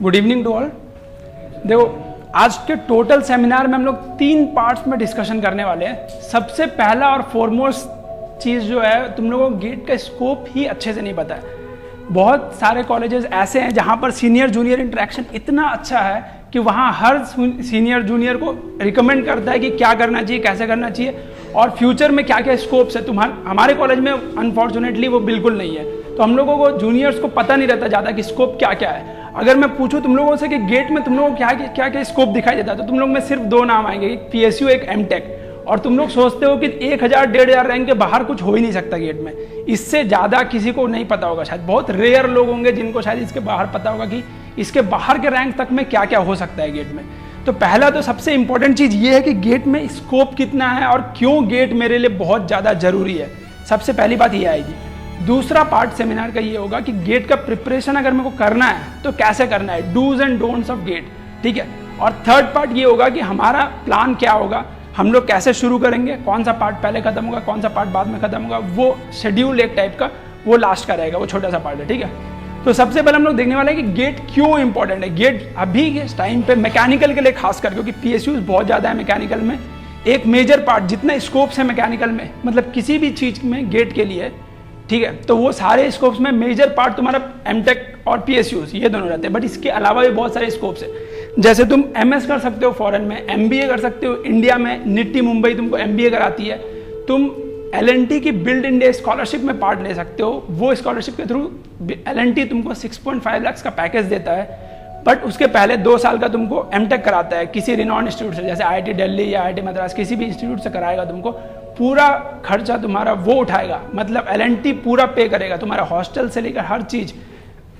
Good evening to all. देखो, आज के टोटल सेमिनार में हम लोग 3 पार्ट्स में डिस्कशन करने वाले हैं। सबसे पहला और फॉरमोस्ट चीज़ जो है, तुम लोगों को गेट का स्कोप ही अच्छे से नहीं पता है। बहुत सारे कॉलेजेस ऐसे हैं जहाँ पर सीनियर जूनियर इंटरेक्शन इतना अच्छा है कि वहाँ हर सीनियर जूनियर को रिकमेंड करता है कि क्या करना चाहिए, कैसे करना चाहिए और फ्यूचर में क्या क्या स्कोप्स है। हमारे कॉलेज में अनफॉर्चुनेटली वो बिल्कुल नहीं है। तो हम लोगों को जूनियर्स को पता नहीं रहता ज़्यादा कि स्कोप क्या क्या है। अगर मैं पूछूं तुम लोगों से कि गेट में तुम लोगों को क्या क्या स्कोप दिखाई देता है, तो तुम लोग में सिर्फ 2 नाम आएंगे, एक PSU एक एमटेक। और तुम लोग सोचते हो कि 1000-1500 रैंक के बाहर कुछ हो ही नहीं सकता गेट में। इससे ज़्यादा किसी को नहीं पता होगा, शायद बहुत रेयर लोग होंगे जिनको शायद इसके बाहर पता होगा कि इसके बाहर के रैंक तक में क्या क्या हो सकता है गेट में। तो पहला तो सबसे इंपॉर्टेंट चीज़ ये है कि गेट में स्कोप कितना है और क्यों गेट मेरे लिए बहुत ज़्यादा ज़रूरी है। सबसे पहली बात ये आएगी। दूसरा पार्ट सेमिनार का ये होगा कि गेट का प्रिपरेशन अगर मेरे को करना है तो कैसे करना है, do's and don'ts of get, ठीक है। और थर्ड पार्ट ये होगा कि हमारा प्लान क्या होगा, हम लोग कैसे शुरू करेंगे, कौन सा पार्ट पहले खत्म होगा, कौन सा पार्ट बाद में खत्म होगा, वो शेड्यूल एक टाइप का वो लास्ट का रहेगा, वो छोटा सा पार्ट है, ठीक है। तो सबसे पहले हम लोग देखने वाले हैं कि गेट क्यों इंपॉर्टेंट है। गेट अभी के टाइम पे मैकेनिकल के लिए खास कर, क्योंकि PSUs बहुत ज़्यादा है मैकेनिकल में। एक मेजर पार्ट जितना स्कोप्स है मैकेनिकल में, मतलब किसी भी चीज़ में गेट के लिए, ठीक है, तो वो सारे स्कोप्स में मेजर पार्ट तुम्हारा एमटेक और PSUs ये दोनों रहते हैं। बट इसके अलावा भी बहुत सारे स्कोप्स है। जैसे तुम MS कर सकते हो फॉरेन में, MBA कर सकते हो इंडिया में, निट्टी मुंबई तुमको MBA कराती है। तुम LNT की बिल्ड इंडिया स्कॉलरशिप में पार्ट ले सकते हो। वो स्कॉलरशिप के थ्रू LNT तुमको 6.5 लाख का पैकेज देता है। बट उसके पहले 2 साल का तुमको एमटेक कराता है किसी रिनॉन इंस्टीट्यूट से, जैसे IIT दिल्ली या IIT मद्रास, किसी भी इंस्टीट्यूट से कराएगा। तुमको पूरा खर्चा तुम्हारा वो उठाएगा, मतलब LNT पूरा पे करेगा, तुम्हारा हॉस्टल से लेकर हर चीज़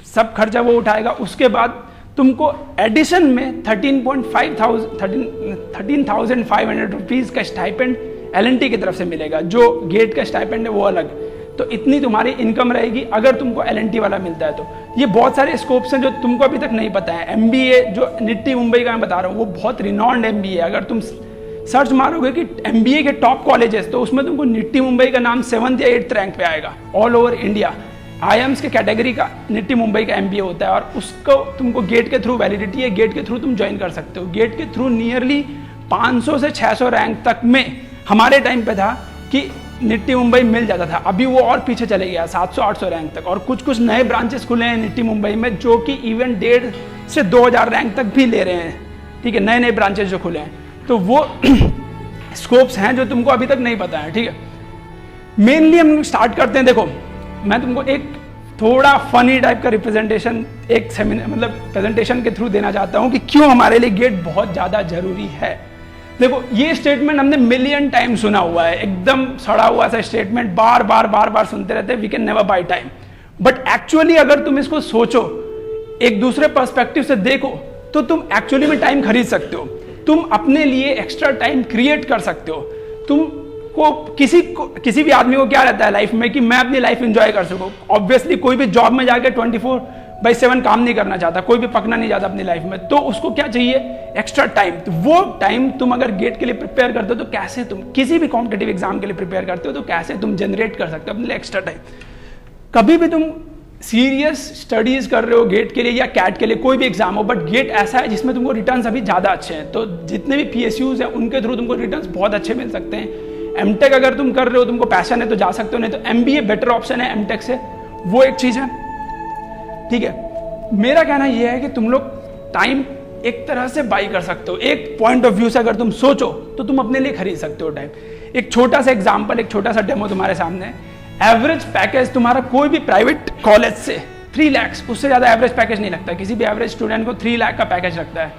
सब खर्चा वो उठाएगा। उसके बाद तुमको एडिशन में 13,500 रुपीज़ का स्टाइपेंड LNT की तरफ से मिलेगा। जो गेट का स्टाइपेंड है वो अलग। तो इतनी तुम्हारी इनकम रहेगी अगर तुमको LNT वाला मिलता है। तो ये बहुत सारे स्कोप्स हैं जो तुमको अभी तक नहीं पता है। MBA जो निट्टी मुंबई का मैं बता रहा हूँ, वो बहुत रिनॉन्ड MBA है। अगर तुम सर्च मारोगे कि MBA के टॉप कॉलेजेस, तो उसमें तुमको निट्टी मुंबई का नाम 7th या 8th रैंक पे आएगा ऑल ओवर इंडिया। IIMS के कैटेगरी का निट्टी मुंबई का MBA होता है और उसको तुमको गेट के थ्रू वैलिडिटी है, गेट के थ्रू तुम ज्वाइन कर सकते हो। गेट के थ्रू नियरली 500 से 600 रैंक तक में हमारे टाइम पे था कि निट्टी मुंबई मिल जाता था। अभी वो और पीछे चले गया 700-800 रैंक तक। और कुछ नए ब्रांचेस खुले हैं निट्टी मुंबई में जो कि इवन 1,500 से 2,000 रैंक तक भी ले रहे हैं, ठीक है, नए ब्रांचेस जो खुले हैं। तो वो स्कोप्स हैं जो तुमको अभी तक नहीं पता है, ठीक है। मेनली हम स्टार्ट करते हैं। देखो, मैं तुमको एक थोड़ा फनी टाइप का रिप्रेजेंटेशन एक सेमिनार मतलब प्रेजेंटेशन के थ्रू देना चाहता हूँ कि क्यों हमारे लिए गेट बहुत ज़्यादा जरूरी है। देखो, ये स्टेटमेंट हमने मिलियन टाइम सुना हुआ है, एकदम सड़ा हुआ सा स्टेटमेंट, बार बार सुनते रहते हैं, we can never buy time. But actually अगर तुम इसको सोचो, एक दूसरे पर्सपेक्टिव से देखो, तो तुम एक्चुअली में टाइम खरीद सकते हो। तुम अपने लिए एक्स्ट्रा टाइम क्रिएट कर सकते हो। किसी भी आदमी को क्या रहता है लाइफ में कि मैं अपनी लाइफ एंजॉय कर सकूं। ऑब्वियसली कोई भी जॉब में जाकर 24/7 काम नहीं करना चाहता, कोई भी पकना नहीं चाहता अपनी लाइफ में। तो उसको क्या चाहिए, एक्स्ट्रा टाइम। तो वो टाइम तुम अगर गेट के लिए प्रिपेयर करते हो तो कैसे, तुम किसी भी कॉम्पिटिटिव एग्जाम के लिए प्रिपेयर करते हो तो कैसे तुम जनरेट कर सकते हो अपने लिए एक्स्ट्रा टाइम। कभी भी तुम सीरियस स्टडीज कर रहे हो गेट के लिए या कैट के लिए, कोई भी एग्जाम हो, बट गेट ऐसा है जिसमें तुमको रिटर्न्स अभी ज़्यादा अच्छे हैं। तो जितने भी PSUs हैं उनके थ्रू तुमको रिटर्न्स बहुत अच्छे मिल सकते हैं। एमटेक अगर तुम कर रहे हो, तुमको पैशन है तो जा सकते हो, नहीं तो MBA बेटर ऑप्शन है एमटेक से, वो एक चीज़ है, ठीक है। मेरा कहना यह है कि तुम लोग टाइम एक तरह से बाई कर सकते हो। एक पॉइंट ऑफ व्यू से अगर तुम सोचो तो तुम अपने लिए खरीद सकते हो टाइम। एक छोटा सा एग्जाम्पल, एक छोटा सा डेमो तुम्हारे सामने है। एवरेज पैकेज तुम्हारा कोई भी प्राइवेट कॉलेज से 3 लाख, उससे ज़्यादा एवरेज पैकेज नहीं लगता। किसी भी एवरेज स्टूडेंट को 3 लाख का पैकेज लगता है।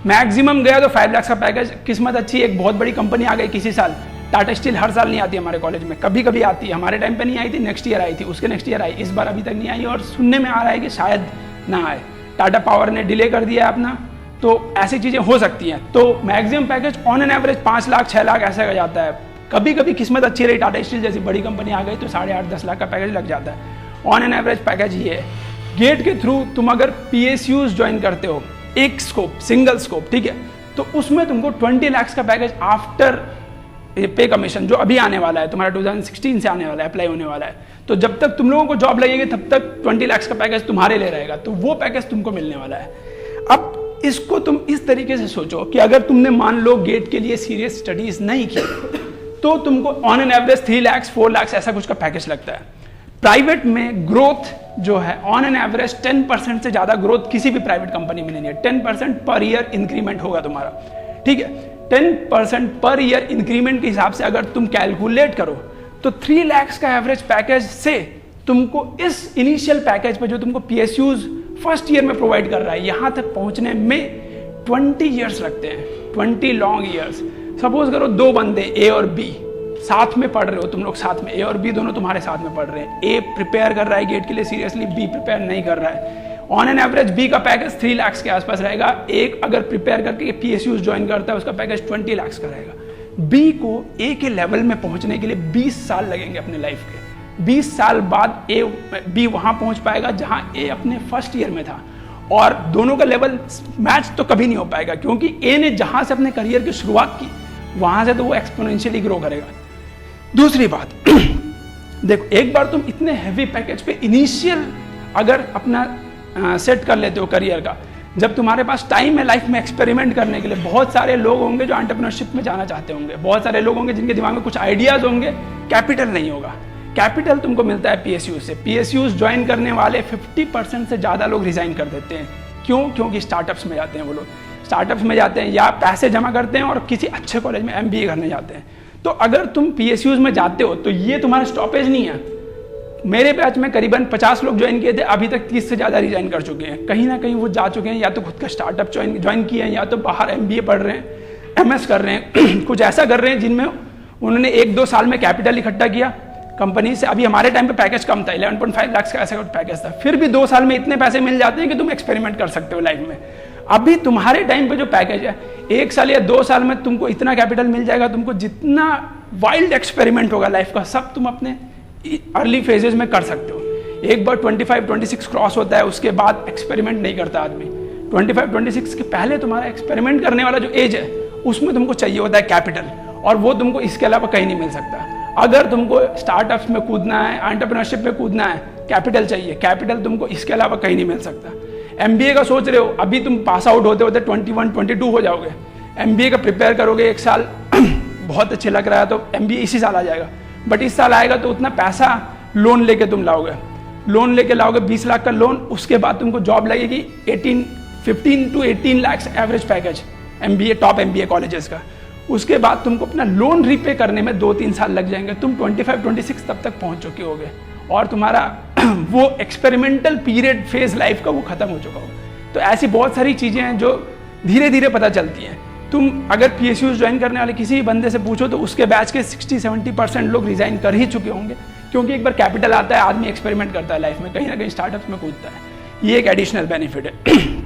मैक्सिमम गया तो 5 लाख का पैकेज। किस्मत अच्छी, एक बहुत बड़ी कंपनी आ गई किसी साल। टाटा स्टील हर साल नहीं आती हमारे कॉलेज में, कभी कभी आती है। हमारे टाइम पे नहीं आई थी, नेक्स्ट ईयर आई थी, उसके नेक्स्ट ईयर आई, इस बार अभी तक नहीं आई और सुनने में आ रहा है कि शायद ना आए। टाटा पावर ने डिले कर दिया है अपना, तो ऐसी चीज़ें हो सकती हैं। तो maximum package on an average 5 lakh 6 lakh ऐसा हो जाता है। कभी कभी किस्मत अच्छी रही, टाटा स्टील जैसी बड़ी कंपनी आ गई तो 8.5-10 लाख का पैकेज लग जाता है। ऑन एन एवरेज पैकेज ये है। गेट के थ्रू तुम अगर PSUs ज्वाइन करते हो, एक स्कोप, सिंगल स्कोप, ठीक है, तो उसमें तुमको 20 लाख का पैकेज आफ्टर पे कमीशन जो अभी आने वाला है, तुम्हारा 2016 से आने वाला है, अप्लाई होने वाला है। तो जब तक तुम लोगों को जॉब लगेगी तब तक 20 लाख का पैकेज तुम्हारे लिए रहेगा। तो वो पैकेज तुमको मिलने वाला है। अब इसको तुम इस तरीके से सोचो कि अगर तुमने मान लो गेट के लिए सीरियस स्टडीज नहीं की तो तुमको on an average 3 lakh 4 lakh ऐसा कुछ का पैकेज लगता है। प्राइवेट में ग्रोथ जो है ऑन एन एवरेज 10% से ज़्यादा ग्रोथ किसी भी प्राइवेट कंपनी में नहीं है। 10% पर ईयर इंक्रीमेंट होगा तुम्हारा, ठीक है। 10% पर ईयर इंक्रीमेंट के हिसाब से अगर तुम कैलकुलेट करो तो 3 लाख का एवरेज पैकेज से तुमको इस इनिशियल पैकेज पे जो तुमको PSUs फर्स्ट ईयर में प्रोवाइड कर रहा है, यहाँ तक पहुँचने में 20 ईयर्स लगते हैं, 20 लॉन्ग ईयर्स। सपोज करो 2 बंदे A और B साथ में पढ़ रहे हो, तुम लोग साथ में, A और B दोनों तुम्हारे साथ में पढ़ रहे हैं। A प्रिपेयर कर रहा है गेट के लिए सीरियसली, B प्रिपेयर नहीं कर रहा है। ऑन एन एवरेज B का पैकेज 3 लाख के आसपास रहेगा। एक अगर प्रिपेयर करके PSUs ज्वाइन करता है उसका पैकेज 20 लाख का रहेगा। B को A के लेवल में पहुंचने के लिए 20 साल लगेंगे अपने लाइफ के। 20 साल बाद B वहां पहुंच पाएगा जहां A अपने फर्स्ट ईयर में था, और दोनों का लेवल मैच तो कभी नहीं हो पाएगा, क्योंकि A ने जहां से अपने करियर की शुरुआत की वहां से तो वो एक्सपोनेंशियली ग्रो करेगा। दूसरी बात देखो, एक बार तुम इतने हैवी पैकेज पे इनिशियल अगर अपना सेट कर लेते हो करियर का, जब तुम्हारे पास टाइम है लाइफ में एक्सपेरिमेंट करने के लिए, बहुत सारे लोग होंगे जो एंटरप्रेन्योरशिप में जाना चाहते होंगे, बहुत सारे लोग होंगे जिनके दिमाग में कुछ आइडियाज होंगे, कैपिटल नहीं होगा। कैपिटल तुमको मिलता है PSU से। PSUs ज्वाइन करने वाले 50% से ज़्यादा लोग रिजाइन कर देते हैं। क्यों? क्योंकि स्टार्टअप्स में जाते हैं वो लोग, स्टार्टअप्स में जाते हैं या पैसे जमा करते हैं और किसी अच्छे कॉलेज में MBA करने जाते हैं। तो अगर तुम PSUs में जाते हो तो ये तुम्हारा स्टॉपेज नहीं है। मेरे बैच में करीबन 50 लोग ज्वाइन किए थे, अभी तक 30 से ज़्यादा रिजाइन कर चुके हैं। कहीं ना कहीं वो जा चुके हैं, या तो खुद का स्टार्टअप ज्वाइन किए हैं, या तो बाहर MBA पढ़ रहे हैं, MS कर रहे हैं, कुछ ऐसा कर रहे हैं जिनमें उन्होंने 1-2 साल में कैपिटल इकट्ठा किया कंपनी से। अभी हमारे टाइम पे पैकेज कम था, 11.5 लाख का ऐसा कुछ पैकेज था, फिर भी 2 साल में इतने पैसे मिल जाते हैं कि तुम एक्सपेरिमेंट कर सकते हो लाइफ में। अभी तुम्हारे टाइम पे जो पैकेज है, 1 साल या 2 साल में तुमको इतना कैपिटल मिल जाएगा, तुमको जितना वाइल्ड एक्सपेरिमेंट होगा लाइफ का सब तुम अपने अर्ली फेजेस में कर सकते हो। एक बार 25-26 क्रॉस होता है उसके बाद एक्सपेरिमेंट नहीं करता आदमी। 25-26 के पहले तुम्हारा एक्सपेरिमेंट करने वाला जो एज है उसमें तुमको चाहिए होता है कैपिटल, और वो तुमको इसके अलावा कहीं नहीं मिल सकता। अगर तुमको स्टार्टअप्स में कूदना है, एंटरप्रेन्योरशिप में कूदना है, कैपिटल चाहिए। कैपिटल तुमको इसके अलावा कहीं नहीं मिल सकता। MBA का सोच रहे हो, अभी तुम पास आउट होते होते 21-22 हो जाओगे। MBA का प्रिपेयर करोगे 1 साल बहुत अच्छे लग रहा है तो MBA इसी साल आ जाएगा, बट इस साल आएगा तो उतना पैसा लोन लेके तुम लाओगे, 20 लाख का लोन। उसके बाद तुमको जॉब लगेगी 15 to 18 lakh average package MBA, top MBA colleges का। उसके बाद तुमको अपना लोन रीपे करने में 2-3 साल लग जाएंगे। तुम 25-26 तब तक पहुंच चुके होगे और तुम्हारा वो एक्सपेरिमेंटल पीरियड फेज लाइफ का वो खत्म हो चुका हो। तो ऐसी बहुत सारी चीज़ें हैं जो धीरे धीरे पता चलती हैं। तुम अगर PSUs ज्वाइन करने वाले किसी भी बंदे से पूछो तो उसके बैच के 60-70% लोग रिजाइन कर ही चुके होंगे, क्योंकि एक बार कैपिटल आता है आदमी एक्सपेरिमेंट करता है लाइफ में, कहीं ना कहीं स्टार्टअप्स में कूदता है। ये एक एडिशनल बेनिफिट है।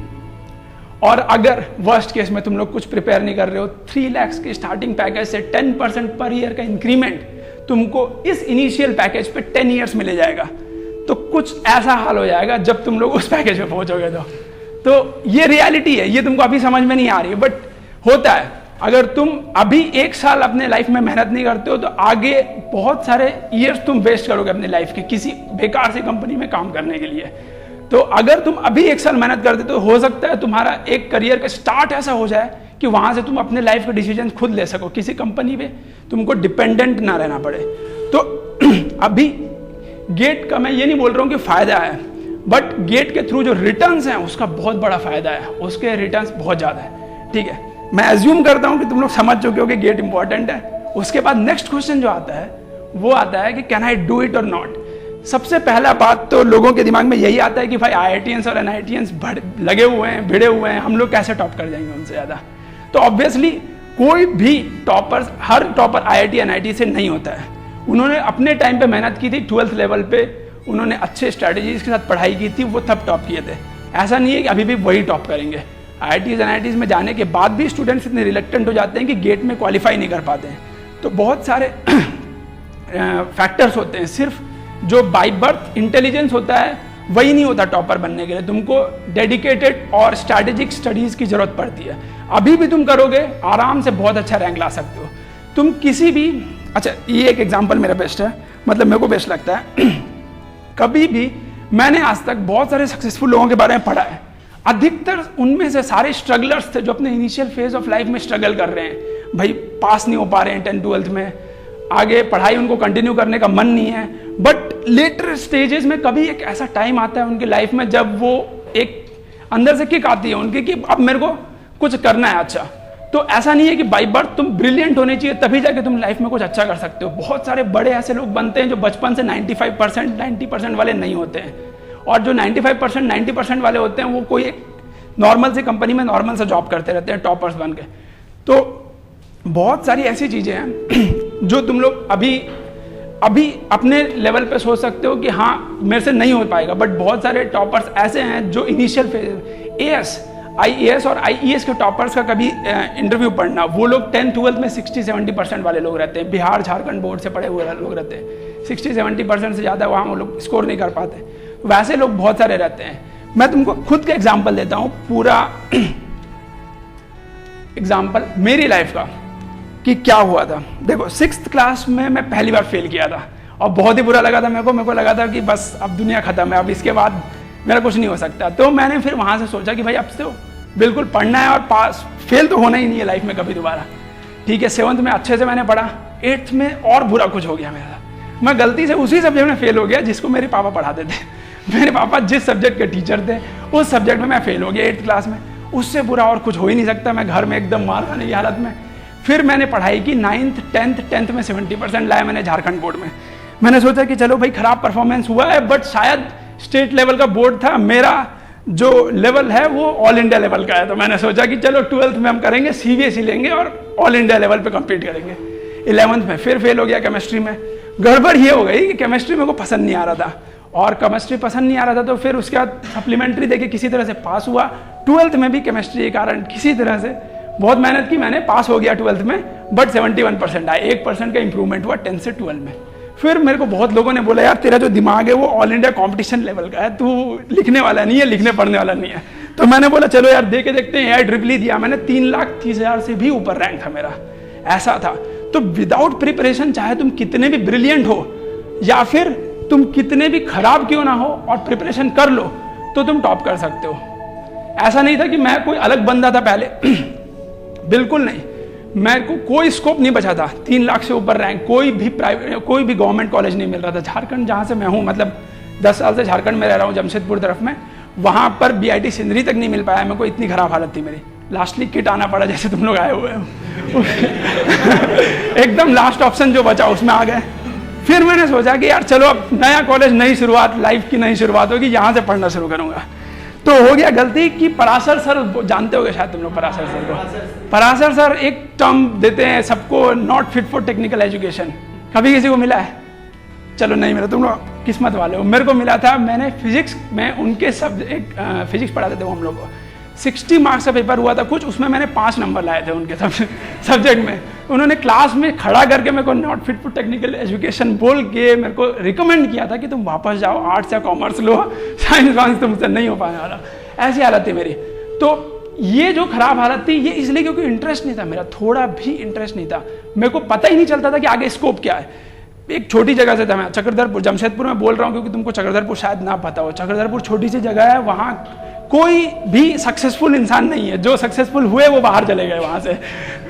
और अगर वर्स्ट केस में तुम लोग कुछ प्रिपेयर नहीं कर रहे हो, 3 लाख के स्टार्टिंग पैकेज से 10% पर ईयर का इंक्रीमेंट तुमको इस इनिशियल पैकेज पे 10 ईयर्स में ले जाएगा। तो कुछ ऐसा हाल हो जाएगा जब तुम लोग उस पैकेज पे पहुंचोगे तो ये रियलिटी है। ये तुमको अभी समझ में नहीं आ रही है, बट होता है। अगर तुम अभी 1 साल अपने लाइफ में मेहनत नहीं करते हो तो आगे बहुत सारे ईयर्स तुम वेस्ट करोगे अपने लाइफ के किसी बेकार सी कंपनी में काम करने के लिए। तो अगर तुम अभी 1 साल मेहनत करते तो हो सकता है तुम्हारा एक करियर का स्टार्ट ऐसा हो जाए कि वहां से तुम अपने लाइफ के डिसीजन खुद ले सको, किसी कंपनी पे तुमको डिपेंडेंट ना रहना पड़े। तो अभी गेट का मैं ये नहीं बोल रहा हूँ कि फायदा है, बट गेट के थ्रू जो रिटर्न्स हैं उसका बहुत बड़ा फायदा है, उसके रिटर्न्स बहुत ज़्यादा है। ठीक है, मैं एज्यूम करता हूँ कि तुम लोग समझ चुके हो कि गेट इंपॉर्टेंट है। उसके बाद नेक्स्ट क्वेश्चन जो आता है वो आता है कि कैन आई डू इट और नॉट। सबसे पहला बात तो लोगों के दिमाग में यही आता है कि भाई IITians और NITians लगे हुए हैं, भिड़े हुए हैं, हम लोग कैसे टॉप कर जाएंगे उनसे ज़्यादा। तो ऑब्वियसली कोई भी टॉपर, हर टॉपर IIT NIT से नहीं होता है। उन्होंने अपने टाइम पे मेहनत की थी, 12th लेवल पे उन्होंने अच्छे स्ट्रैटेजीज के साथ पढ़ाई की थी, वो तब टॉप किए थे। ऐसा नहीं है कि अभी भी वही टॉप करेंगे। IITs NITs में जाने के बाद भी स्टूडेंट्स इतने रिलेक्टेंट हो जाते हैं कि गेट में क्वालिफाई नहीं कर पाते हैं। तो बहुत सारे फैक्टर्स होते हैं। सिर्फ जो बाय बर्थ इंटेलिजेंस होता है वही नहीं होता टॉपर बनने के लिए, तुमको डेडिकेटेड और स्ट्रैटेजिक स्टडीज़ की ज़रूरत पड़ती है। अभी भी तुम करोगे आराम से बहुत अच्छा रैंक ला सकते हो। तुम किसी भी, अच्छा ये एक एग्जांपल मेरा बेस्ट है, मतलब मेरे को बेस्ट लगता है। कभी भी मैंने आज तक बहुत सारे सक्सेसफुल लोगों के बारे में पढ़ा है, अधिकतर उनमें से सारे स्ट्रगलर्स थे जो अपने इनिशियल फेज ऑफ लाइफ में स्ट्रगल कर रहे हैं, भाई पास नहीं हो पा रहे हैं 10th-12th में, आगे पढ़ाई उनको कंटिन्यू करने का मन नहीं है, बट लेटर स्टेजेस में कभी एक ऐसा टाइम आता है उनकी लाइफ में जब वो एक अंदर से किक आती है उनकी कि अब मेरे को कुछ करना है अच्छा। तो ऐसा नहीं है कि बाई बर्थ तुम ब्रिलियंट होने चाहिए तभी जाके तुम लाइफ में कुछ अच्छा कर सकते हो। बहुत सारे बड़े ऐसे लोग बनते हैं जो बचपन से 95% 90% वाले नहीं होते हैं, और जो 95% 90% वाले होते हैं वो कोई एक नॉर्मल सी कंपनी में नॉर्मल सा जॉब करते रहते हैं टॉपर्स बन के। तो बहुत सारी ऐसी चीज़ें हैं जो तुम लोग अभी अपने लेवल पे सोच सकते हो कि हाँ मेरे से नहीं हो पाएगा, बट बहुत सारे टॉपर्स ऐसे हैं जो इनिशियल फेज IAS और IES के टॉपर्स का कभी इंटरव्यू पढ़ना, वो लोग 10th-12th में 60-70% वाले लोग रहते हैं, बिहार झारखंड बोर्ड से पढ़े हुए लोग रहते हैं, 60-70% से ज़्यादा वहाँ वो लोग स्कोर नहीं कर पाते। वैसे लोग बहुत सारे रहते हैं। मैं तुमको खुद का एग्जाम्पल देता हूँ, पूरा एग्जाम्पल मेरी लाइफ का कि क्या हुआ था। देखो 6th क्लास में मैं पहली बार फेल किया था और बहुत ही बुरा लगा था मेरे को लगा था कि बस अब दुनिया खत्म है, अब इसके बाद मेरा कुछ नहीं हो सकता। तो मैंने फिर वहाँ से सोचा कि भाई अब तो बिल्कुल पढ़ना है और पास, फेल तो होना ही नहीं है लाइफ में कभी दोबारा। ठीक है, 7th में अच्छे से मैंने पढ़ा, 8th में और बुरा कुछ हो गया मेरा, मैं गलती से उसी सब्जेक्ट में फेल हो गया जिसको मेरे पापा पढ़ाते थे। मेरे पापा जिस सब्जेक्ट के टीचर थे उस सब्जेक्ट में मैं फेल हो गया 8th क्लास में, उससे बुरा और कुछ हो ही नहीं सकता। मैं घर में एकदम मार खाने की हालत में। फिर मैंने पढ़ाई की 9th 10th में 70% लाया मैंने झारखंड बोर्ड में। मैंने सोचा कि चलो भाई खराब परफॉर्मेंस हुआ है, बट शायद स्टेट लेवल का बोर्ड था, मेरा जो लेवल है वो ऑल इंडिया लेवल का है। तो मैंने सोचा कि चलो 12th में हम करेंगे CBSE लेंगे और ऑल इंडिया लेवल पे कम्पीट करेंगे। 11th में फिर फेल हो गया केमिस्ट्री में। गड़बड़ ये हो गई कि केमिस्ट्री मेरे को पसंद नहीं आ रहा था, और केमिस्ट्री पसंद नहीं आ रहा था तो फिर उसके बाद सप्लीमेंट्री देके किसी तरह से पास हुआ। 12th में भी केमिस्ट्री के कारण किसी तरह से बहुत मेहनत की मैंने, पास हो गया 12th में, बट 71% आया, 1% का इंप्रूवमेंट हुआ 10 से 12 में। फिर मेरे को बहुत लोगों ने बोला यार तेरा जो दिमाग है वो ऑल इंडिया कंपटीशन लेवल का है, तू लिखने वाला नहीं है, लिखने पढ़ने वाला नहीं है। तो मैंने बोला चलो यार दे के देखते हैं। AIEEE दिया मैंने, 3,30,000 से भी ऊपर रैंक था मेरा, ऐसा था। तो विदाउट प्रिपरेशन चाहे तुम कितने भी ब्रिलियंट हो या फिर तुम कितने भी खराब क्यों ना हो, और प्रिपरेशन कर लो तो तुम टॉप कर सकते हो। ऐसा नहीं था कि मैं कोई अलग बंदा था पहले, बिल्कुल नहीं। मेरे को कोई स्कोप नहीं बचा था, 3 लाख से ऊपर रैंक, कोई भी गवर्नमेंट कॉलेज नहीं मिल रहा था। झारखंड जहाँ से मैं हूँ, मतलब 10 साल से झारखंड में रह रहा हूँ, जमशेदपुर तरफ में, वहाँ पर BIT सिंदरी तक नहीं मिल पाया मेरे को, इतनी खराब हालत थी मेरी। लास्टली किट आना पड़ा जैसे तुम लोग आए हुए हो। एकदम लास्ट ऑप्शन जो बचा उसमें आ गए। फिर मैंने सोचा कि यार चलो अब नया कॉलेज, नई शुरुआत, लाइफ की नई शुरुआत होगी, यहाँ से पढ़ना शुरू करूँगा। तो हो गया गलती कि पराशर सर, जानते होगे शायद तुम लोग पराशर सर को। पराशर सर एक टर्म देते हैं सबको, not fit for technical education. कभी किसी को मिला है? चलो नहीं मिला, तुम लोग किस्मत वाले हो। मेरे को मिला था, मैंने फिजिक्स में उनके सब्जेक्ट, फिजिक्स पढ़ाते थे वो हम लोग को, 60 मार्क्स का पेपर हुआ था कुछ, उसमें मैंने 5 नंबर लाए थे उनके सब्जेक्ट में। उन्होंने क्लास में खड़ा करके मेरे को not fit for technical education बोल के मेरे को रिकमेंड किया था कि तुम वापस जाओ, आर्ट्स या कॉमर्स लो, साइंस वाइंस तुमसे नहीं हो पाने वाला। ऐसी हालत थी मेरी। तो ये जो खराब हालत थी ये इसलिए क्योंकि इंटरेस्ट नहीं था मेरा, थोड़ा भी इंटरेस्ट नहीं था। मेरे को पता ही नहीं चलता था कि आगे स्कोप क्या है। एक छोटी जगह से था मैं, चक्रधरपुर, जमशेदपुर में बोल रहा हूँ क्योंकि तुमको चक्रधरपुर शायद ना पता हो। चक्रधरपुर छोटी सी जगह है, वहाँ कोई भी सक्सेसफुल इंसान नहीं है, जो सक्सेसफुल हुए वो बाहर चले गए वहाँ से।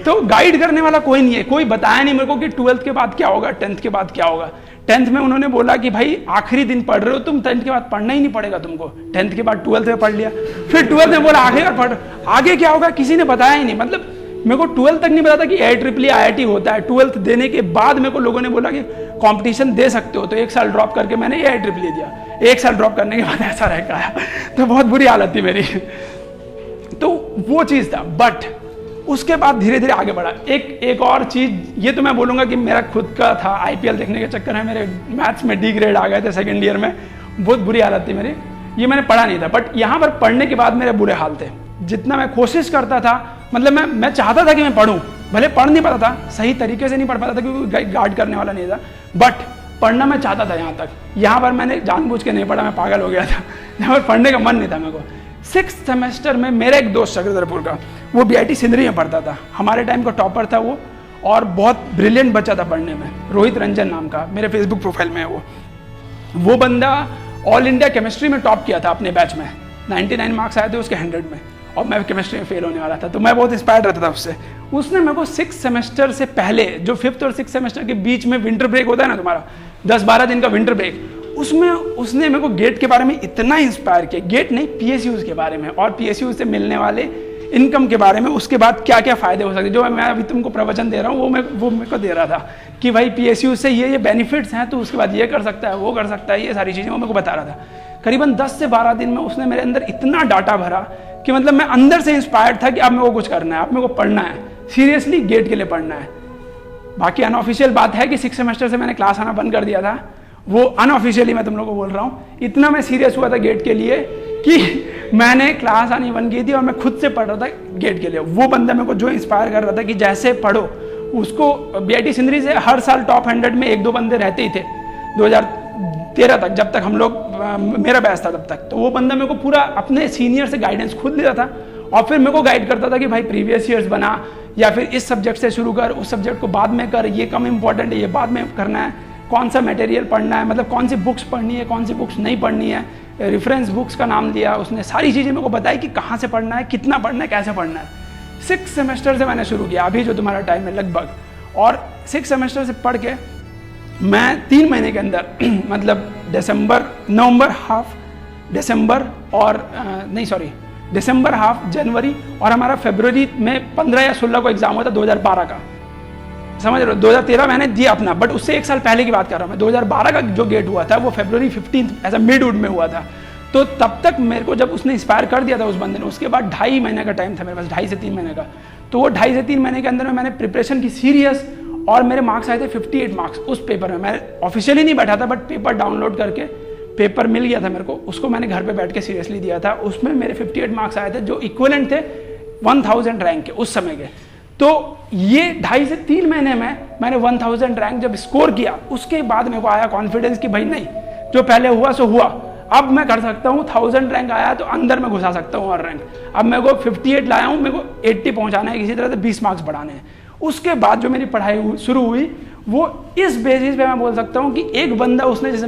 तो गाइड करने वाला कोई नहीं है, कोई बताया नहीं मेरे को कि 12th के बाद क्या होगा, 10th के बाद क्या होगा। 10th में उन्होंने बोला कि भाई आखिरी दिन पढ़ रहे हो तुम, 10th के बाद पढ़ना ही नहीं पड़ेगा तुमको। 10th के बाद 12th में पढ़ लिया, फिर 12th में बोला आगे और पढ़, आगे क्या होगा किसी ने बताया ही नहीं। मतलब मेरे को 12th तक नहीं पता था कि IEEE IIT होता है। 12th देने के बाद मेरे को लोगों ने बोला कि कंपटीशन दे सकते हो, तो 1 साल ड्रॉप करके मैंने IEEE दिया। 1 साल ड्रॉप करने के बाद ऐसा रह गया, तो बहुत बुरी हालत थी मेरी। तो वो चीज़ था, बट उसके बाद धीरे धीरे आगे बढ़ा। एक और चीज़, ये तो मैं बोलूँगा कि मेरा खुद का था, IPL देखने के चक्कर में मेरे मैथ्स में D ग्रेड आ गए थे 2nd ईयर में, बहुत बुरी हालत थी मेरी। ये मैंने पढ़ा नहीं था, बट यहाँ पर पढ़ने के बाद मेरे बुरे हाल थे। जितना मैं कोशिश करता था, मतलब मैं चाहता था कि मैं पढ़ूं, भले पढ़ नहीं पाता था, सही तरीके से नहीं पढ़ पाता था क्योंकि गाइड करने वाला नहीं था, बट पढ़ना मैं चाहता था। यहाँ तक, यहाँ पर मैंने जानबूझ के नहीं पढ़ा, मैं पागल हो गया था। यहाँ पर पढ़ने का मन नहीं था मेरे को। 6th सेमेस्टर में मेरा एक दोस्त चक्रधरपुर का, वो BIT सिंदरी में पढ़ता था, हमारे टाइम का टॉपर था वो, और बहुत ब्रिलियंट बच्चा था पढ़ने में, रोहित रंजन नाम का, मेरे फेसबुक प्रोफाइल में है वो बंदा ऑल इंडिया केमिस्ट्री में टॉप किया था अपने बैच में। 99 मार्क्स आए थे उसके 100 में, और मैं केमिस्ट्री में फेल होने वाला था। तो मैं बहुत इंस्पायर्ड रहता था उससे। उसने मेरे को 6 सेमेस्टर से पहले, जो 5th और 6th सेमेस्टर के बीच में विंटर ब्रेक होता है ना तुम्हारा, 10-12 दिन का विंटर ब्रेक, उसमें उसने मेरे को गेट के बारे में इतना इंस्पायर किया, गेट नहीं PSUs के बारे में, और PSU से मिलने वाले इनकम के बारे में, उसके बाद क्या क्या फ़ायदे हो सकते, जो मैं अभी तुमको प्रवचन दे रहा हूँ वो मेरे को दे रहा था कि भाई PSU से ये बेनिफिट्स हैं, तो उसके बाद ये कर सकता है, वो कर सकता है, ये सारी चीज़ें वो मेरे को बता रहा था। करीबन 10 से 12 दिन में उसने मेरे अंदर इतना डाटा भरा कि मतलब मैं अंदर से इंस्पायर्ड था कि अब मेरे को कुछ करना है, अब मेरे को पढ़ना है, सीरियसली गेट के लिए पढ़ना है। बाकी अनऑफिशियल बात है कि 6 सेमेस्टर से मैंने क्लास आना बंद कर दिया था, वो अनऑफिशियली मैं तुम लोगों को बोल रहा हूँ। इतना मैं सीरियस हुआ था गेट के लिए कि मैंने क्लास आनी बंद की थी और मैं खुद से पढ़ रहा था गेट के लिए। वो बंदा मेरे को जो इंस्पायर कर रहा था कि जैसे पढ़ो, उसको BIT सिंदरी से हर साल टॉप 100 में 1-2 बंदे रहते ही थे 2013 तक, जब तक हम लोग मेरा बैच था तब तक। तो वो बंदा मेरे को पूरा अपने सीनियर से गाइडेंस खुद लेता था और फिर मेरे को गाइड करता था कि भाई प्रीवियस ईयर्स बना, या फिर इस सब्जेक्ट से शुरू कर, उस सब्जेक्ट को बाद में कर, ये कम इंपॉर्टेंट है, ये बाद में करना है, कौन सा मटेरियल पढ़ना है, मतलब कौन सी बुक्स पढ़नी है, कौन सी बुक्स नहीं पढ़नी है, रेफरेंस बुक्स का नाम दिया उसने, सारी चीज़ें मेरे को बताई कि कहाँ से पढ़ना है, कितना पढ़ना है, कैसे पढ़ना है। 6 सेमेस्टर से मैंने शुरू किया, अभी जो तुम्हारा टाइम है लगभग, और 6 सेमेस्टर से पढ़ के मैं 3 महीने के अंदर मतलब नवंबर हाफ दिसंबर और दिसंबर हाफ जनवरी, और हमारा फरवरी में 15 या 16 को एग्जाम हुआ था 2012 का, समझ रहे हो। 2013 मैंने दिया अपना, बट उससे 1 साल पहले की बात कर रहा हूँ मैं। 2012 का जो गेट हुआ था वो फरवरी 15 ऐसा मिड में हुआ था। तो तब तक मेरे को जब उसने इंस्पायर कर दिया था उस बंदे ने, उसके बाद 2.5 महीने का टाइम था मेरे पास, 2.5 से 3 महीने का। तो वो 2.5 से 3 महीने के अंदर में मैंने प्रिपरेशन की सीरियस, और मेरे मार्क्स आए थे 58 मार्क्स उस पेपर में। मैं ऑफिशियली नहीं बैठा था, बट पेपर डाउनलोड करके पेपर मिल गया था मेरे को, उसको मैंने घर पे बैठ के सीरियसली दिया था। उसमें मेरे 58 मार्क्स आए थे जो इक्विवेलेंट थे 1000 रैंक के उस समय के। तो ये 2.5 से 3 महीने में मैंने 1000 रैंक जब स्कोर किया, उसके बाद मेरे को आया कॉन्फिडेंस कि भाई नहीं, जो पहले हुआ सो हुआ, अब मैं कर सकता हूँ। 1000 रैंक आया तो अंदर में घुसा सकता हूँ और रैंक। अब मेरे को 58 लाया हूँ, मेरे को 80 पहुँचाना है, किसी तरह से 20 मार्क्स बढ़ाने हैं। उसके बाद जो मेरी पढ़ाई शुरू हुई वो इस बेसिस पे मैं बोल सकता हूँ कि एक बंदा जिसने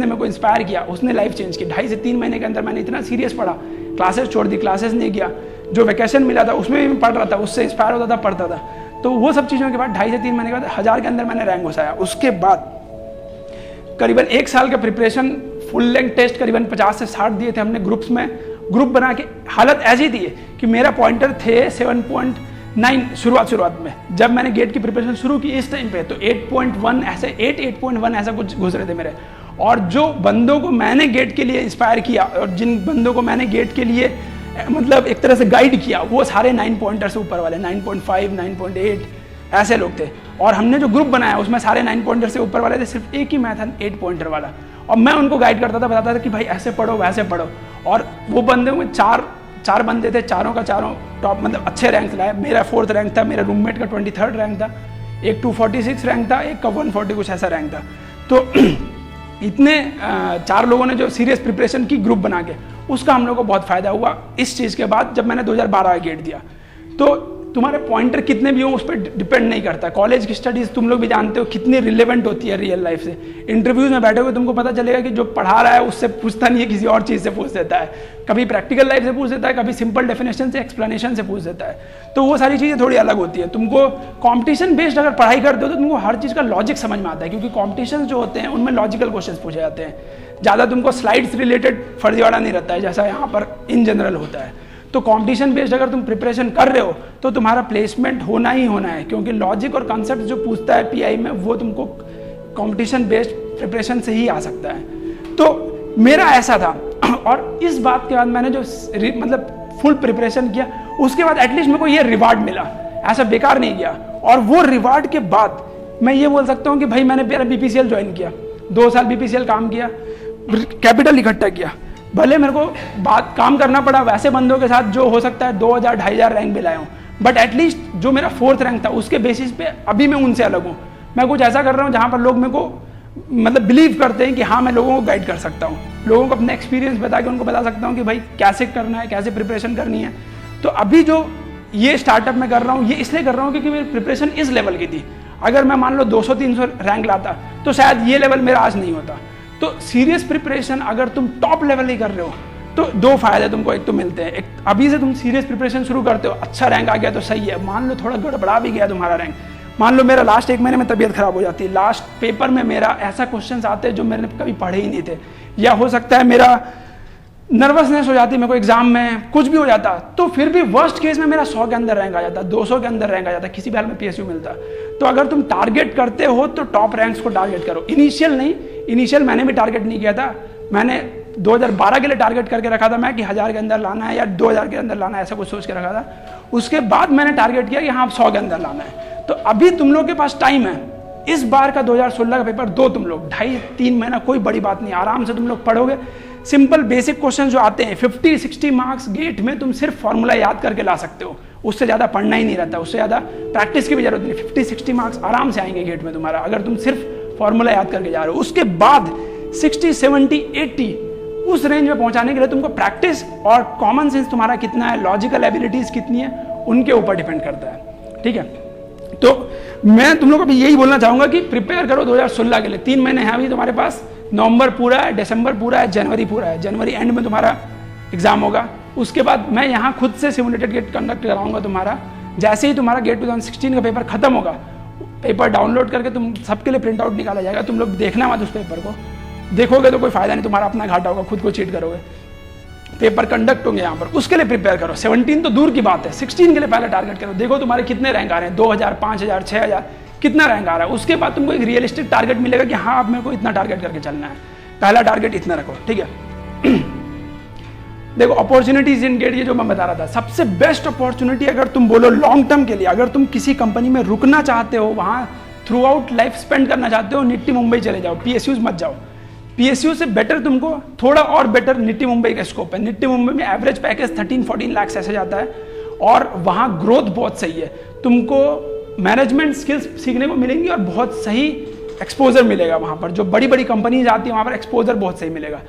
मेरे को इंस्पायर किया, उसने लाइफ चेंज की। 2.5 से 3 महीने के अंदर मैंने इतना सीरियस पढ़ा, क्लासेस छोड़ दी, क्लासेस नहीं किया, जो वैकेशन मिला था उसमें भी मैं पढ़ रहा था, उससे इंस्पायर होता था, पढ़ता था। तो वो सब चीज़ों के बाद 2.5 से 3 महीने के बाद 1000 के अंदर मैंने रैंक घुसाया। उसके बाद करीबन 1 साल का प्रिपरेशन, फुल लेंथ टेस्ट करीबन 50 से 60 दिए थे हमने ग्रुप्स में। ग्रुप बना के हालत ऐसी थी कि मेरा पॉइंटर थे 7.9 शुरुआत में, जब मैंने गेट की प्रिपरेशन शुरू की इस टाइम पे, तो 8.1 ऐसे 8.1 ऐसा कुछ घुस रहे थे मेरे। और जो बंदों को मैंने गेट के लिए इंस्पायर किया और जिन बंदों को मैंने गेट के लिए मतलब एक तरह से गाइड किया, वो सारे 9 पॉइंटर से ऊपर वाले, 9.5, 9.8 ऐसे लोग थे। और हमने जो ग्रुप बनाया उसमें सारे 9 पॉइंटर से ऊपर वाले थे, सिर्फ एक ही मैं था 8 पॉइंटर वाला। और मैं उनको गाइड करता था, बताता था कि भाई ऐसे पढ़ो, वैसे पढ़ो। और वो बंदे में चार बंदे थे, चारों का चारों टॉप मतलब अच्छे रैंक लाए। मेरा 4th रैंक था, मेरा रूममेट का 23rd रैंक था, एक 246 रैंक था, एक का 140 कुछ ऐसा रैंक था। तो इतने 4 लोगों ने जो सीरियस प्रिपरेशन की ग्रुप बना के, उसका हम लोग को बहुत फायदा हुआ इस चीज़ के बाद जब मैंने 2012 का गेट दिया। तो तुम्हारे पॉइंटर कितने भी हो उस पर डिपेंड नहीं करता। कॉलेज की स्टडीज़ तुम लोग भी जानते हो कितनी रिलेवेंट होती है रियल लाइफ से। इंटरव्यूज में बैठोगे तुमको पता चलेगा कि जो पढ़ा रहा है उससे पूछता नहीं है, किसी और चीज़ से पूछ देता है, कभी प्रैक्टिकल लाइफ से पूछ देता है, कभी सिंपल डेफिनेशन से, एक्सप्लेनेशन से पूछ देता है। तो वो सारी चीज़ें थोड़ी अलग होती है। तुमको कॉम्पिटिशन बेस्ड अगर पढ़ाई करते हो तो तुमको हर चीज़ का लॉजिक समझ में आता है, क्योंकि कॉम्पिटिशन जो होते हैं उनमें लॉजिकल क्वेश्चन पूछे जाते हैं। ज़्यादा तुमको स्लाइड्स रिलेटेड फर्जीवाड़ा नहीं रहता है जैसा यहाँ पर इन जनरल होता है। तो कंपटीशन बेस्ड अगर तुम प्रिपरेशन कर रहे हो तो तुम्हारा प्लेसमेंट होना ही होना है, क्योंकि लॉजिक और कॉन्सेप्ट जो पूछता है पीआई में वो तुमको कंपटीशन बेस्ड प्रिपरेशन से ही आ सकता है। तो मेरा ऐसा था। और इस बात के बाद मैंने जो मतलब फुल प्रिपरेशन किया, उसके बाद एटलीस्ट मेरे को ये रिवार्ड मिला, ऐसा बेकार नहीं गया। और वो रिवार्ड के बाद मैं ये बोल सकता हूँ कि भाई मैंने मेरा बीपीसीएल ज्वाइन किया, 2 साल बीपीसीएल काम किया, कैपिटल इकट्ठा किया। भले मेरे को बात काम करना पड़ा वैसे बंदों के साथ जो हो सकता है 2000 2500 रैंक भी लाया हूँ, बट एटलीस्ट जो मेरा 4th रैंक था उसके बेसिस पे अभी मैं उनसे अलग हूँ। मैं कुछ ऐसा कर रहा हूँ जहाँ पर लोग मेरे को मतलब बिलीव करते हैं कि हाँ मैं लोगों को गाइड कर सकता हूँ, लोगों को अपना एक्सपीरियंस बता के उनको बता सकता हूँ कि भाई कैसे करना है, कैसे प्रिपरेशन करनी है। तो अभी जो ये स्टार्टअप मैं कर रहा हूँ ये इसलिए कर रहा हूँ क्योंकि मेरी प्रिपरेशन इस लेवल की थी। अगर मैं मान लो 200-300 रैंक लाता तो शायद ये लेवल मेरा आज नहीं होता। तो सीरियस प्रिपरेशन अगर तुम टॉप लेवल ही कर रहे हो तो दो फायदे तुमको एक तो मिलते हैं, एक अभी से तुम सीरियस प्रिपरेशन शुरू करते हो, अच्छा रैंक आ गया तो सही है, मान लो थोड़ा गड़बड़ा भी गया तुम्हारा रैंक, मान लो मेरा लास्ट 1 महीने में तबीयत खराब हो जाती है, लास्ट पेपर में मेरा ऐसा क्वेश्चंस आते हैं जो मैंने कभी पढ़े ही नहीं थे, या हो सकता है मेरा नर्वसनेस हो जाती है मेरे को एग्जाम में, कुछ भी हो जाता, तो फिर भी वर्स्ट केस में मेरा 100 के अंदर रैंक आ जाता, 200 के अंदर रैंक आ जाता, किसी भी हाल में पीएसयू मिलता। तो अगर तुम टारगेट करते हो तो टॉप रैंक्स को टारगेट करो, इनिशियल नहीं, इनिशियल मैंने भी टारगेट नहीं किया था, मैंने 2012 के लिए टारगेट करके रखा था मैं कि 1000 के अंदर लाना है या 2000 के अंदर लाना है, ऐसा कुछ सोच के रखा था। उसके बाद मैंने टारगेट किया कि हाँ 100 के अंदर लाना है। तो अभी तुम लोग के पास टाइम है, इस बार का 2016 का पेपर दो तुम लोग, 2.5-3 महीना कोई बड़ी बात नहीं, आराम से तुम लोग पढ़ोगे, सिंपल बेसिक क्वेश्चन जो आते हैं 50-60 मार्क्स गेट में तुम सिर्फ फॉर्मूला याद करके ला सकते हो, उससे ज़्यादा पढ़ना ही नहीं रहता, उससे ज़्यादा प्रैक्टिस की भी जरूरत नहीं, 50-60 मार्क्स आराम से आएंगे गेट में तुम्हारा, अगर तुम सिर्फ फॉर्मूला याद करके जा रहे हो। उसके बाद 60-70-80 उस रेंज में पहुंचाने के लिए तुमको प्रैक्टिस और कॉमन सेंस तुम्हारा कितना है, लॉजिकल एबिलिटीज कितनी है, उनके ऊपर डिपेंड करता है। ठीक है, तो मैं तुम लोग को भी यही बोलना चाहूंगा कि प्रिपेयर करो 2016 के लिए। 3 महीने हैं अभी तुम्हारे पास, नवंबर पूरा है, दिसंबर पूरा है, जनवरी पूरा है, जनवरी एंड में तुम्हारा एग्जाम होगा। उसके बाद मैं यहाँ खुद से सिमुलेटेड गेट कंडक्ट कराऊंगा तुम्हारा, जैसे ही तुम्हारा गेट 2016 का पेपर खत्म होगा, पेपर डाउनलोड करके तुम सबके लिए प्रिंट आउट निकाला जाएगा, तुम लोग देखना मत उस पेपर को, देखोगे तो कोई फायदा नहीं, तुम्हारा अपना घाटा होगा, खुद को चीट करोगे। पेपर कंडक्ट होंगे यहाँ पर, उसके लिए प्रिपेयर करो। 17 तो दूर की बात है, 16 के लिए पहले टारगेट करो, देखो तुम्हारे कितने रैंक आ रहे हैं, 2000, 5000, 6000 कितना रैंक आ रहा है। उसके बाद तुमको एक रियलिस्टिक टारगेट मिलेगा कि हाँ अब मेरे को इतना टारगेट करके चलना है, पहला टारगेट इतना रखो। ठीक है देखो अपॉर्चुनिटीज इन गेट, ये जो मैं बता रहा था, सबसे बेस्ट अपॉर्चुनिटी अगर तुम बोलो लॉन्ग टर्म के लिए, अगर तुम किसी कंपनी में रुकना चाहते हो, वहां थ्रू आउट लाइफ स्पेंड करना चाहते हो, निट्टी मुंबई चले जाओ, पीएसयूज मत जाओ। पीएसयू से बेटर तुमको थोड़ा और बेटर निट्टी मुंबई का स्कोप है। निट्टी मुंबई में एवरेज पैकेज 13-14 लाख ऐसे जाता है और वहाँ ग्रोथ बहुत सही है, तुमको मैनेजमेंट स्किल्स सीखने को मिलेंगी और बहुत सही एक्सपोजर मिलेगा वहाँ पर। जो बड़ी बड़ी कंपनीज आती है वहाँ पर एक्सपोजर बहुत सही मिलेगा।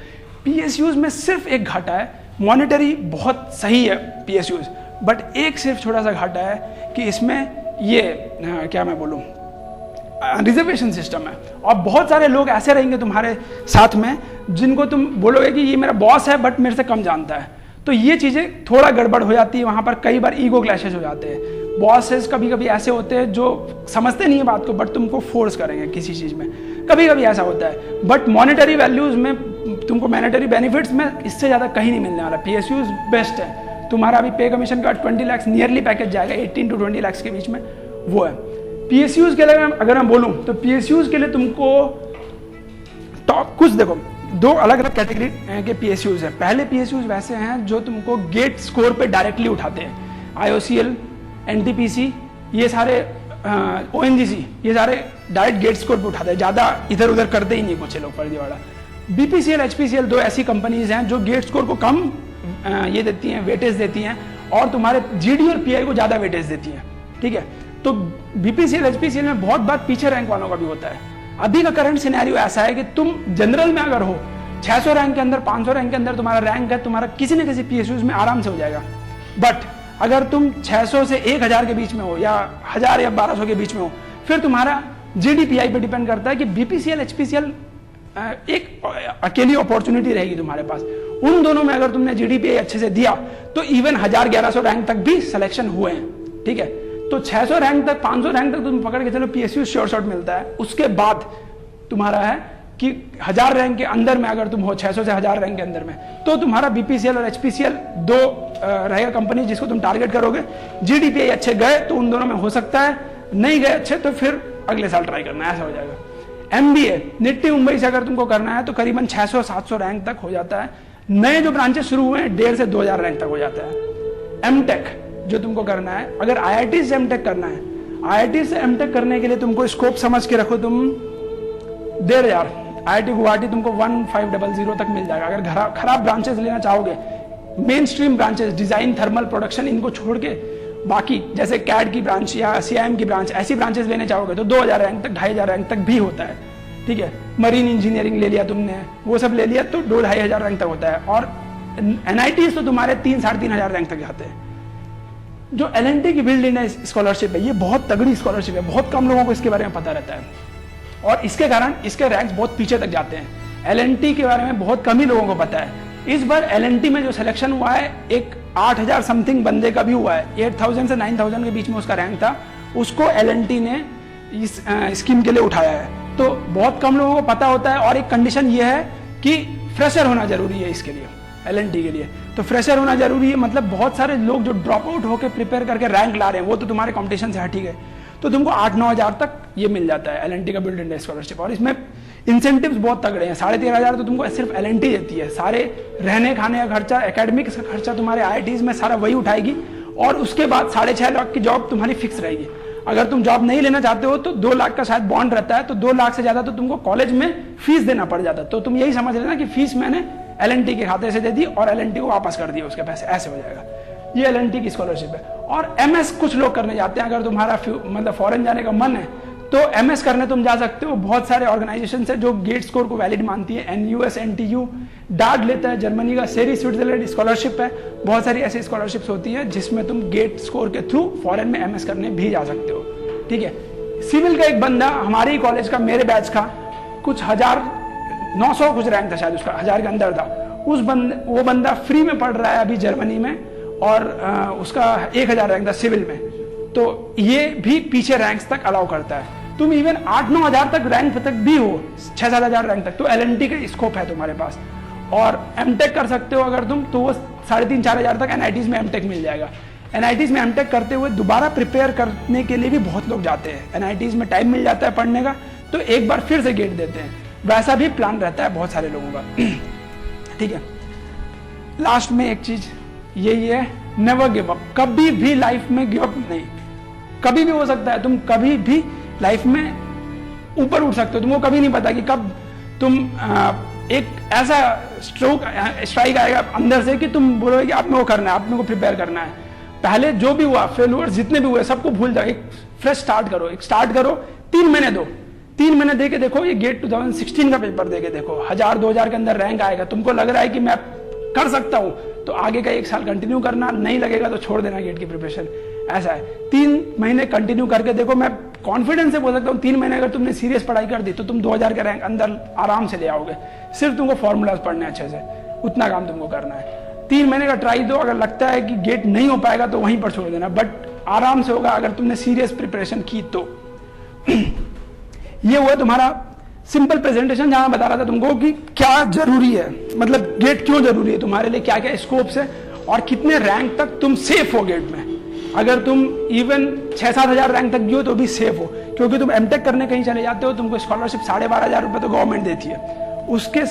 पीएसयूज में सिर्फ एक घाटा है, मॉनिटरी बहुत सही है पीएसयूज, बट एक सिर्फ छोटा सा घाटा है कि इसमें ये क्या मैं बोलूँ, रिजर्वेशन सिस्टम है। और बहुत सारे लोग ऐसे रहेंगे तुम्हारे साथ में जिनको तुम बोलोगे कि ये मेरा बॉस है बट मेरे से कम जानता है, तो ये चीज़ें थोड़ा गड़बड़ हो जाती है वहाँ पर। कई बार ईगो क्लैशेस हो जाते हैं, बॉसेस कभी कभी ऐसे होते हैं जो समझते नहीं है बात को बट तुमको फोर्स करेंगे किसी चीज़ में, कभी कभी ऐसा होता है। बट मॉनेटरी वैल्यूज में तुमको मॉनेटरी बेनिफिट्स में इससे ज़्यादा कहीं नहीं मिलने वाला। पीएसयूज बेस्ट है, तुम्हारा अभी पे कमीशन का 20 लाख नियरली पैकेज जाएगा, 18 to 20 लाख के बीच में वो है। पीएसयूज के लिए अगर मैं बोलूं तो पीएसयूज के लिए तुमको टॉप कुछ देखो, दो अलग अलग कैटेगरी के पीएसयूज है। पहले पीएसयूज वैसे हैं जो तुमको गेट स्कोर पे डायरेक्टली उठाते हैं, आईओसीएल, एनटीपीसी, ये सारे ओएनजीसी, ये सारे डायरेक्ट गेट स्कोर पे उठाते हैं, ज़्यादा इधर उधर करते ही नहीं कुछ लोग फर्जीवाड़ा। बीपीसीएल, एचपीसीएल दो ऐसी कंपनीज हैं जो गेट स्कोर को कम ये देती हैं, वेटेज देती हैं और तुम्हारे जीडी और पीआई को ज़्यादा वेटेज देती हैं। ठीक है, तो बीपीसीएल, एचपीसीएल में बहुत बार पीछे रैंक वालों का भी होता है। अभी का करंट सिनेरियो ऐसा है कि तुम जनरल में अगर हो 600 रैंक के अंदर, 500 रैंक के अंदर तुम्हारा रैंक है, तुम्हारा किसी न किसी पीएसयूज में आराम से हो जाएगा। बट अगर तुम 600 से 1000 के बीच में हो या 1000 या 1200 के बीच में हो, फिर तुम्हारा जीडीपीआई पे डिपेंड करता है कि बीपीसीएल, एचपीसीएल एक अकेली अपॉर्चुनिटी रहेगी तुम्हारे पास। उन दोनों में अगर तुमने जीडीपीआई अच्छे से दिया तो इवन 1000-1100 रैंक तक भी सिलेक्शन हुए हैं। ठीक है, तो 600 रैंक तक, 500 रैंक तक तुम पकड़ के चलो, पीएसयू श्योर शॉट मिलता है। उसके बाद तुम्हारा है कि 1000 रैंक के अंदर में अगर तुम हो, 600 से 1000 रैंक के अंदर में, तो तुम्हारा बीपीसीएल और एचपीसीएल दो रहेगा कंपनी जिसको तुम टारगेट करोगे। जीडीपीआई अच्छे गए तो उन दोनों में हो सकता है, नहीं गए अच्छे तो फिर अगले साल ट्राई करना, ऐसा हो जाएगा। एमबीए निट्टी मुंबई से अगर तुमको करना है तो करीबन 600-700 रैंक तक हो जाता है। नए जो ब्रांचेस शुरू हुए हैं 1500 से 2000 रैंक तक हो जाता है। एमटेक जो तुमको करना है, अगर आईआईटी से एमटेक करना है, आईआईटी से एमटेक करने के लिए तुमको स्कोप समझ के रखो, तुम 1500 आईआईटी गुवाहाटी तुमको 1500 तक मिल जाएगा। अगर खराब ब्रांचेस लेना चाहोगे, main stream branches, design, thermal, production, इनको छोड़ के बाकी जैसे कैड की ब्रांच या सीआईएम की ब्रांच, ऐसी ब्रांचेस लेने चाहोगे तो 2000 रैंक तक, 2500 रैंक तक भी होता है। ठीक है, मरीन इंजीनियरिंग ले लिया तुमने, वो सब ले लिया तो 2-2500 रैंक तक होता है। और एनआईटी तो तुम्हारे 3-3500 रैंक तक जाते हैं। जो एलएनटी की बिल्ड इन स्कॉलरशिप है, ये बहुत तगड़ी स्कॉलरशिप है, बहुत कम लोगों को इसके बारे में पता रहता है और इसके कारण इसके रैंक्स बहुत पीछे तक जाते हैं। एलएनटी के बारे में बहुत कम ही लोगों को पता है, इस बार LNT में जो सिलेक्शन हुआ है एक 8,000 समथिंग बंदे का भी हुआ है, 8,000 से 9,000 के बीच में उसका रैंक था, उसको LNT ने इस स्कीम के लिए उठाया है। तो बहुत कम लोगों को पता होता है। और एक कंडीशन ये है कि फ्रेशर होना जरूरी है इसके लिए, LNT के लिए। तो फ्रेशर होना जरूरी है, मतलब बहुत सारे लोग जो ड्रॉप आउट होकर प्रिपेयर करके रैंक ला रहे हैं वो तो तुम्हारे कंपटीशन से हट ही गए, तो तुमको 8-9 हज़ार तक ये मिल जाता है LNT का बिल्ड इन डे स्कॉलरशिप। और इसमें इंसेंटिव्स बहुत तगड़े हैं। 13,500 तो तुमको सिर्फ LNT देती है, सारे रहने खाने का खर्चा, एकेडमिक्स का खर्चा तुम्हारे IITs में सारा वही उठाएगी। और उसके बाद 6.5 लाख की जॉब तुम्हारी फिक्स रहेगी। अगर तुम जॉब नहीं लेना चाहते हो तो 2 लाख का शायद बॉन्ड रहता है, तो 2 लाख से ज्यादा तो तुमको कॉलेज में फीस देना पड़ जाता। तो तुम यही समझ लेना कि फीस मैंने LNT के खाते से दे दी और LNT को वापस कर दिया उसके पैसे, ऐसे हो जाएगा। ये LNT की स्कॉलरशिप है। और MS कुछ लोग करने जाते हैं। अगर तुम्हारा मतलब फॉरेन जाने का मन है तो MS करने तुम जा सकते हो। बहुत सारे ऑर्गेनाइजेशन है जो गेट स्कोर को वैलिड मानती है, NUS, NTU, डार्ट लेता है जर्मनी का, सेरी स्विट्जरलैंड स्कॉलरशिप है। बहुत सारी ऐसी स्कॉलरशिप्स होती है जिसमें तुम गेट स्कोर के थ्रू फॉरेन में MS करने भी जा सकते हो, ठीक है। सिविल का एक बंदा हमारे ही कॉलेज का, मेरे बैच का, कुछ 1,900 कुछ रैंक था शायद उसका, 1,000 के अंदर था। वो बंदा फ्री में पढ़ रहा है अभी जर्मनी में, और उसका 1,000 रैंक था सिविल में। तो ये भी पीछे रैंक्स तक अलाउ करता है। तुम इवन 8-9 हज़ार तक रैंक तक भी हो, 6-7 हज़ार रैंक तक, तो LNT का स्कोप है तुम्हारे पास। और MTech कर सकते हो अगर तुम, तो वो 3,500-4 हज़ार तक NITs में MTech मिल जाएगा। NITs में MTech करते हुए दोबारा प्रिपेयर करने के लिए भी बहुत लोग जाते हैं। NITs में टाइम मिल जाता है पढ़ने का, तो एक बार फिर से गेट देते हैं। वैसा भी प्लान रहता है बहुत सारे लोगों का, ठीक है। लास्ट में एक चीज यही है, नेवर गिव अप। कभी भी लाइफ में गिव अप नहीं। कभी भी हो सकता है, तुम कभी भी लाइफ में ऊपर उठ सकते हो। तुमको कभी नहीं पता कि कब तुम एक ऐसा स्ट्राइक आएगा अंदर से कि तुम बोलोगे कि आप में वो करना है, आप में को प्रिपेयर करना है। पहले जो भी हुआ, फेलियर जितने भी हुए, सबको भूल जाओ, एक फ्रेश स्टार्ट करो। 3 महीने दो, 3 महीने दे के देखो। ये गेट 2016 का पेपर दे के देखो, 1,000-2,000 के अंदर रैंक आएगा। तुमको लग रहा है कि मैं कर सकता हूं, तो आगे का 1 साल कंटिन्यू करना, नहीं लगेगा तो छोड़ देना गेट की प्रिपरेशन। ऐसा है, 3 महीने कंटिन्यू करके देखो। मैं कॉन्फिडेंस से बोल सकता हूँ 3 महीने अगर तुमने सीरियस पढ़ाई कर दी तो तुम 2,000 के रैंक अंदर आराम से ले आओगे। सिर्फ तुमको फॉर्मूलाज पढ़ने अच्छे से, उतना काम तुमको करना है। 3 महीने का ट्राई दो। अगर लगता है कि गेट नहीं हो पाएगा तो वहीं पर छोड़ देना, बट आराम से होगा अगर तुमने सीरियस प्रिपरेशन की तो। ये हुआ तुम्हारा सिंपल प्रेजेंटेशन, जहां बता रहा था तुमको कि क्या जरूरी है, मतलब गेट क्यों जरूरी है तुम्हारे लिए, क्या क्या स्कोप्स है और कितने रैंक तक तुम सेफ हो गेट में। अगर तुम इवन 6-7 हज़ार रैंक तक भी हो तो भी सेफ हो, क्योंकि तुम MTech करने कहीं चले जाते हो, तुमको स्कॉलरशिप 12,500 रुपये तो गवर्नमेंट देती है। उसके